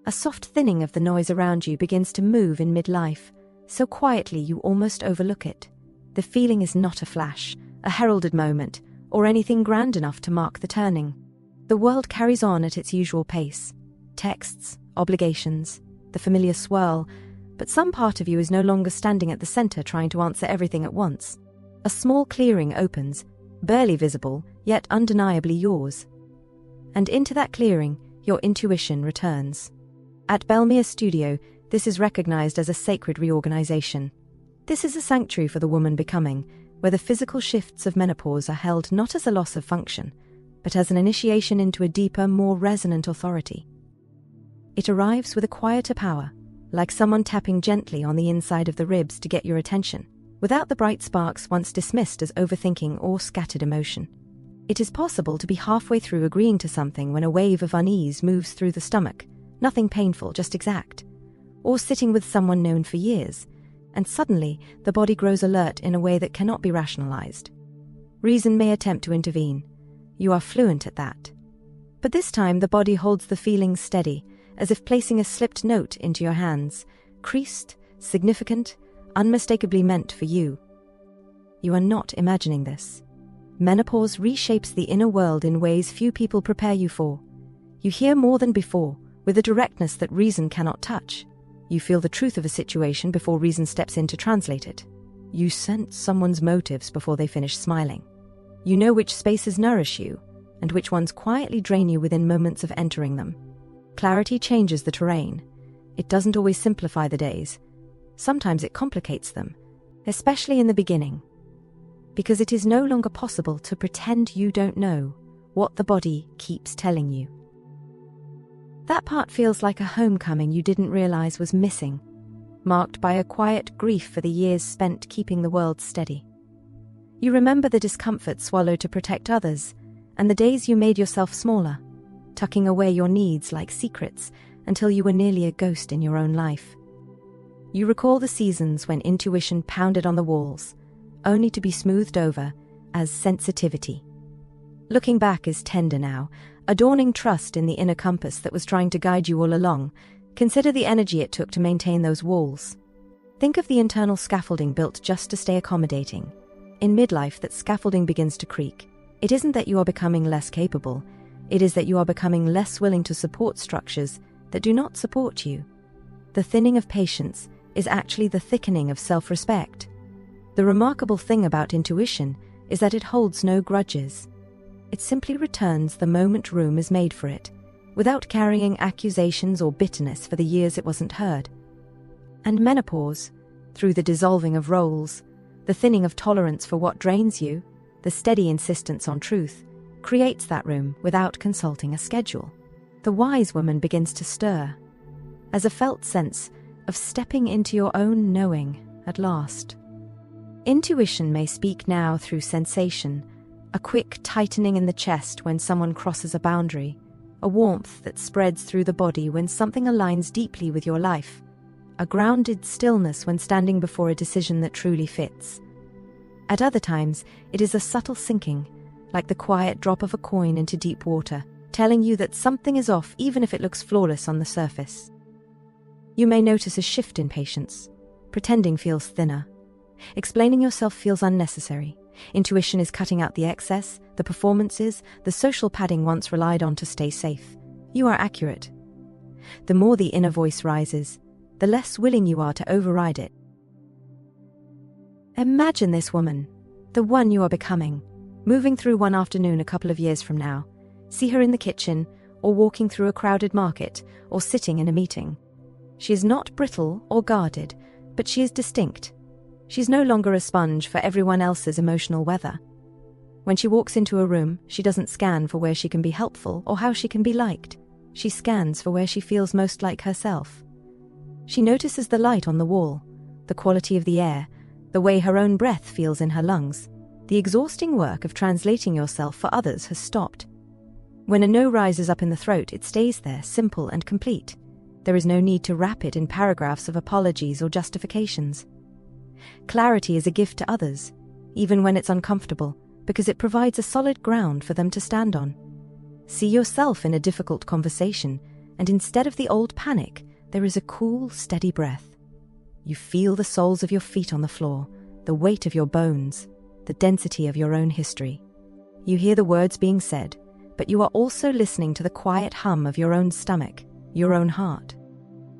A soft thinning of the noise around you begins to move in midlife, so quietly you almost overlook it. The feeling is not a flash, a heralded moment, or anything grand enough to mark the turning. The world carries on at its usual pace. Texts, obligations, the familiar swirl, but some part of you is no longer standing at the center trying to answer everything at once. A small clearing opens, barely visible, yet undeniably yours. And into that clearing, your intuition returns. At Belmere Studio, this is recognized as a sacred reorganization. This is a sanctuary for the woman becoming, where the physical shifts of menopause are held not as a loss of function, but as an initiation into a deeper, more resonant authority. It arrives with a quieter power, like someone tapping gently on the inside of the ribs to get your attention, without the bright sparks once dismissed as overthinking or scattered emotion. It is possible to be halfway through agreeing to something when a wave of unease moves through the stomach, nothing painful, just exact. Or sitting with someone known for years, and suddenly the body grows alert in a way that cannot be rationalized. Reason may attempt to intervene. You are fluent at that. But this time the body holds the feeling steady, as if placing a slipped note into your hands, creased, significant, unmistakably meant for you. You are not imagining this. Menopause reshapes the inner world in ways few people prepare you for. You hear more than before, with a directness that reason cannot touch. You feel the truth of a situation before reason steps in to translate it. You sense someone's motives before they finish smiling. You know which spaces nourish you, and which ones quietly drain you within moments of entering them. Clarity changes the terrain. It doesn't always simplify the days. Sometimes it complicates them, especially in the beginning. Because it is no longer possible to pretend you don't know what the body keeps telling you. That part feels like a homecoming you didn't realize was missing, marked by a quiet grief for the years spent keeping the world steady. You remember the discomfort swallowed to protect others, and the days you made yourself smaller, tucking away your needs like secrets until you were nearly a ghost in your own life. You recall the seasons when intuition pounded on the walls, only to be smoothed over as sensitivity. Looking back is tender now, a dawning trust in the inner compass that was trying to guide you all along. Consider the energy it took to maintain those walls. Think of the internal scaffolding built just to stay accommodating. In midlife, that scaffolding begins to creak. It isn't that you are becoming less capable, it is that you are becoming less willing to support structures that do not support you. The thinning of patience is actually the thickening of self-respect. The remarkable thing about intuition is that it holds no grudges. It simply returns the moment room is made for it, without carrying accusations or bitterness for the years it wasn't heard. And menopause, through the dissolving of roles, the thinning of tolerance for what drains you, the steady insistence on truth, creates that room without consulting a schedule. The wise woman begins to stir, as a felt sense of stepping into your own knowing at last. Intuition may speak now through sensation, a quick tightening in the chest when someone crosses a boundary, a warmth that spreads through the body when something aligns deeply with your life, a grounded stillness when standing before a decision that truly fits. At other times, it is a subtle sinking, like the quiet drop of a coin into deep water, telling you that something is off even if it looks flawless on the surface. You may notice a shift in patience. Pretending feels thinner. Explaining yourself feels unnecessary. Intuition is cutting out the excess, the performances, the social padding once relied on to stay safe. You are accurate. The more the inner voice rises, the less willing you are to override it. Imagine this woman, the one you are becoming, moving through one afternoon a couple of years from now. See her in the kitchen, or walking through a crowded market, or sitting in a meeting. She is not brittle or guarded, but she is distinct. She's no longer a sponge for everyone else's emotional weather. When she walks into a room, she doesn't scan for where she can be helpful or how she can be liked. She scans for where she feels most like herself. She notices the light on the wall, the quality of the air, the way her own breath feels in her lungs. The exhausting work of translating yourself for others has stopped. When a no rises up in the throat, it stays there, simple and complete. There is no need to wrap it in paragraphs of apologies or justifications. Clarity is a gift to others, even when it's uncomfortable, because it provides a solid ground for them to stand on. See yourself in a difficult conversation, and instead of the old panic, there is a cool, steady breath. You feel the soles of your feet on the floor, the weight of your bones, the density of your own history. You hear the words being said, but you are also listening to the quiet hum of your own stomach, your own heart.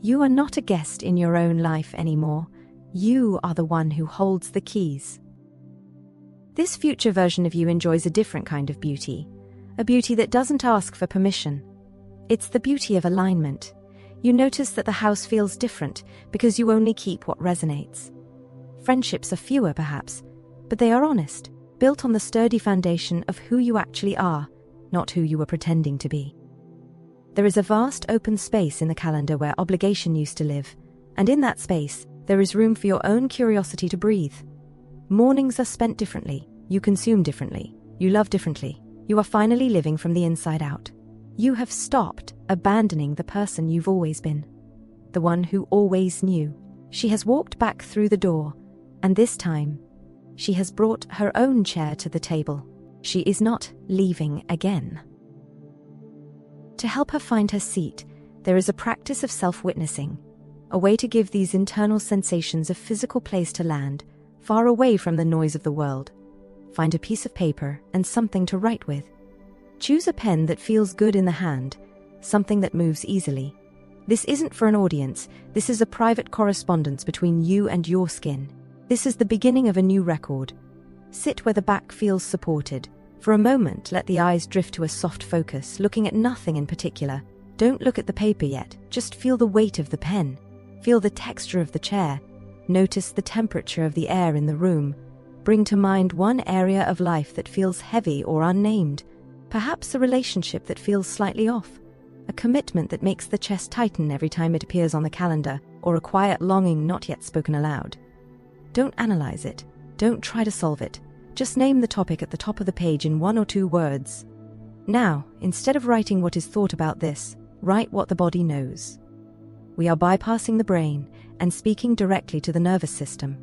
You are not a guest in your own life anymore. You are the one who holds the keys. This future version of you enjoys a different kind of beauty, a beauty that doesn't ask for permission. It's the beauty of alignment. You notice that the house feels different because you only keep what resonates. Friendships are fewer, perhaps, but they are honest, built on the sturdy foundation of who you actually are, not who you were pretending to be. There is a vast open space in the calendar where obligation used to live, and in that space, there is room for your own curiosity to breathe. Mornings are spent differently, you consume differently, you love differently, you are finally living from the inside out. You have stopped abandoning the person you've always been, the one who always knew. She has walked back through the door, and this time, she has brought her own chair to the table. She is not leaving again. To help her find her seat, there is a practice of self-witnessing, a way to give these internal sensations a physical place to land, far away from the noise of the world. Find a piece of paper and something to write with. Choose a pen that feels good in the hand, something that moves easily. This isn't for an audience, this is a private correspondence between you and your skin. This is the beginning of a new record. Sit where the back feels supported. For a moment, let the eyes drift to a soft focus, looking at nothing in particular. Don't look at the paper yet, just feel the weight of the pen. Feel the texture of the chair. Notice the temperature of the air in the room. Bring to mind one area of life that feels heavy or unnamed. Perhaps a relationship that feels slightly off. A commitment that makes the chest tighten every time it appears on the calendar, or a quiet longing not yet spoken aloud. Don't analyze it. Don't try to solve it. Just name the topic at the top of the page in 1 or 2 words. Now, instead of writing what is thought about this, write what the body knows. We are bypassing the brain and speaking directly to the nervous system.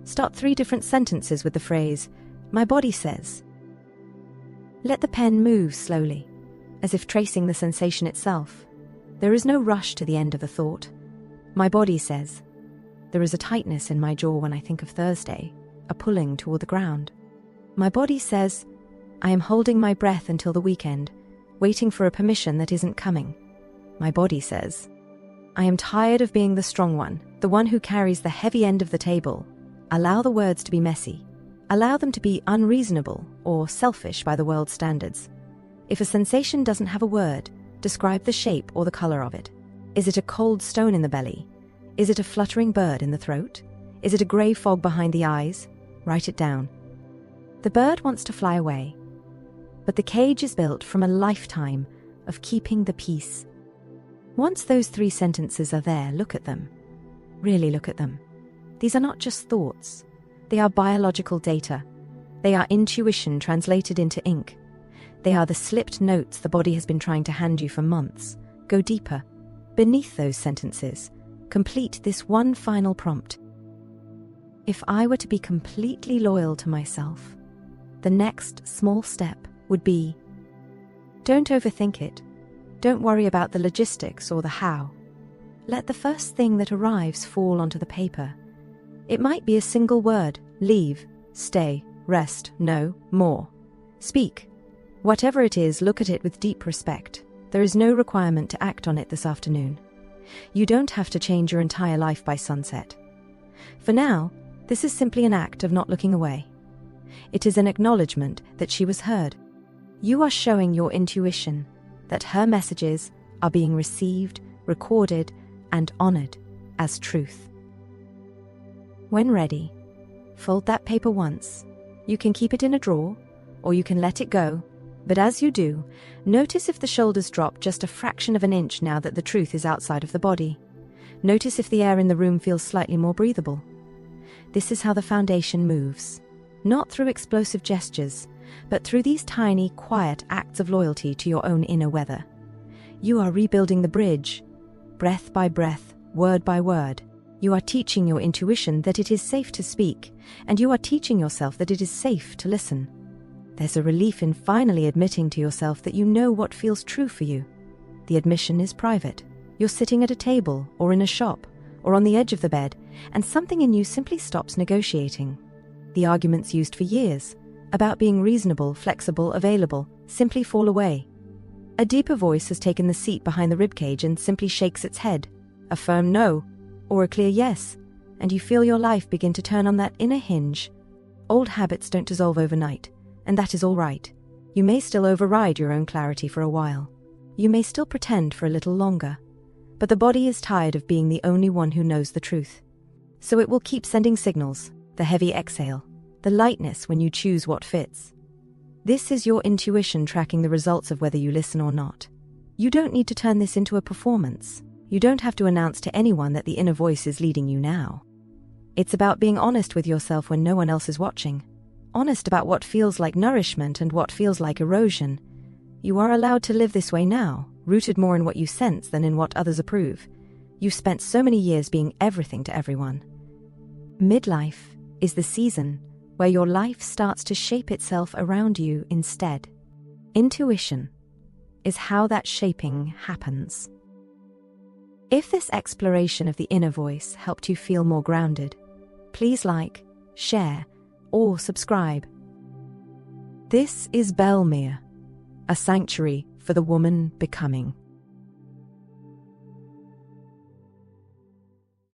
Start 3 different sentences with the phrase, "My body says." Let the pen move slowly, as if tracing the sensation itself. There is no rush to the end of the thought. My body says. There is a tightness in my jaw when I think of Thursday, a pulling toward the ground. My body says, I am holding my breath until the weekend, waiting for a permission that isn't coming. My body says, I am tired of being the strong one, the one who carries the heavy end of the table. Allow the words to be messy. Allow them to be unreasonable or selfish by the world's standards. If a sensation doesn't have a word, describe the shape or the color of it. Is it a cold stone in the belly? Is it a fluttering bird in the throat? Is it a grey fog behind the eyes? Write it down. The bird wants to fly away, but the cage is built from a lifetime of keeping the peace. Once those 3 sentences are there, look at them. Really look at them. These are not just thoughts. They are biological data. They are intuition translated into ink. They are the slipped notes the body has been trying to hand you for months. Go deeper. Beneath those sentences, complete this one final prompt. If I were to be completely loyal to myself, the next small step would be, don't overthink it. Don't worry about the logistics or the how. Let the first thing that arrives fall onto the paper. It might be a single word: leave, stay, rest, no, more. Speak. Whatever it is, look at it with deep respect. There is no requirement to act on it this afternoon. You don't have to change your entire life by sunset. For now, this is simply an act of not looking away. It is an acknowledgement that she was heard. You are showing your intuition that her messages are being received, recorded, and honored as truth. When ready, fold that paper once. You can keep it in a drawer, or you can let it go. But as you do, notice if the shoulders drop just a fraction of an inch now that the truth is outside of the body. Notice if the air in the room feels slightly more breathable. This is how the foundation moves. Not through explosive gestures, but through these tiny, quiet acts of loyalty to your own inner weather. You are rebuilding the bridge, breath by breath, word by word. You are teaching your intuition that it is safe to speak, and you are teaching yourself that it is safe to listen. There's a relief in finally admitting to yourself that you know what feels true for you. The admission is private. You're sitting at a table, or in a shop, or on the edge of the bed, and something in you simply stops negotiating. The arguments used for years, about being reasonable, flexible, available, simply fall away. A deeper voice has taken the seat behind the ribcage and simply shakes its head, a firm no, or a clear yes, and you feel your life begin to turn on that inner hinge. Old habits don't dissolve overnight, and that is all right. You may still override your own clarity for a while. You may still pretend for a little longer. But the body is tired of being the only one who knows the truth. So it will keep sending signals, the heavy exhale, the lightness when you choose what fits. This is your intuition tracking the results of whether you listen or not. You don't need to turn this into a performance. You don't have to announce to anyone that the inner voice is leading you now. It's about being honest with yourself when no one else is watching. Honest about what feels like nourishment and what feels like erosion. You are allowed to live this way now, rooted more in what you sense than in what others approve. You've spent so many years being everything to everyone. Midlife is the season where your life starts to shape itself around you instead. Intuition is how that shaping happens. If this exploration of the inner voice helped you feel more grounded, please like, share, or subscribe. This is Belmere, a sanctuary for the woman becoming.